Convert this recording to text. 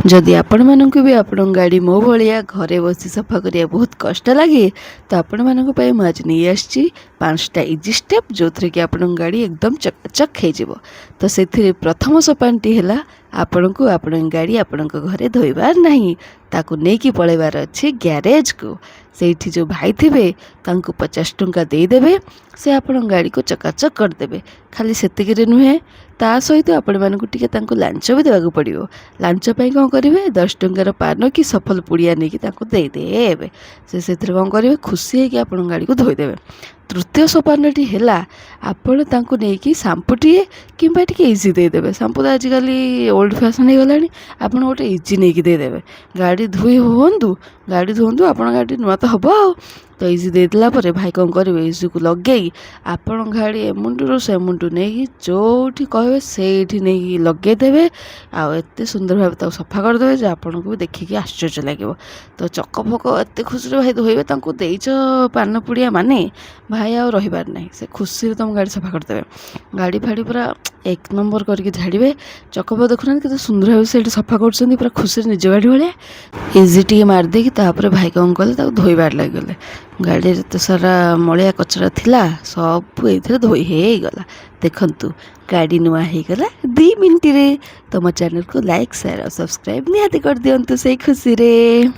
जदि आपण मानक भी आपण गाड़ी मो भाया घरे बसी सफा करिया बहुत कष्ट लगे तो आपण मानक पई मैं आज नहीं आछि 5टा इजी स्टेप जो थरे कि आपण गाड़ी एकदम चकचक हो जिवो। तो से प्रथम सोपानटी है आपण को आपण गाड़ी आपण घरे धोइबार नहीं ताकू नेकी पळेबार अछि ग्यारेज को। सेठी जो भाई थे 50 टंका देदेवे से आपण गाड़ी को चकाचक करदेवे। खाली सेतिक नुहे ता सहित आपण मानक टिके लांच भी देवाक पड़ो। लांच पाई कौन करेंगे 10 टंकार पान कि सफल पुड़िया नहीं कि देदेवे से कौन करेंगे खुशी है कि आप गाड़ी को धोईदेवे। तृतीय सोपानटी है आपण तांको नेकी सांपुटीए किंबा टिके इजी देदेवे। सांपू तो आजिकल ओल्ड फैशन हो गलानी आपण गोटे इजी नहीं कि देदेवे। गाड़ी धोई हुंतु गाड़ी धुंतु आप गाड़ी नुआ तो हम आ तो इजी देदेला पर भाई कौन करेंगे इजी को लगे आपण गाड़ी एमुंडू से मुंडू नहीं जो कहे से नहीं लगेदेवे आते सुंदर भाव सफा करदे जो आपन को भी देखिए आश्चर्य लगे। तो चक फक एत खुशी भाई धोइबे तांको देइच पान पुड़िया माने भाई आ रहीबार नहीं से खुशी तुम गाड़ी सफा करदेवे। गाड़ी फाड़ी पूरा 1 नंबर करके झाड़िबे। चकप देखुना कि सुंदर भाव से सफा कर पूरा खुशी निज गाड़ी भाया इजी टी मारदे कि भाई कौन कले धोइबार लगे। गाड़ी तो सारा मलिया कचरा थिला सब ये धोई हो गला। देखंतु गाड़ी नुआ हो गला 2 मिनट रे। तो मो चैनल को लाइक शेयर और सब्सक्राइब निहाती कर दियंतु से खुशी रे।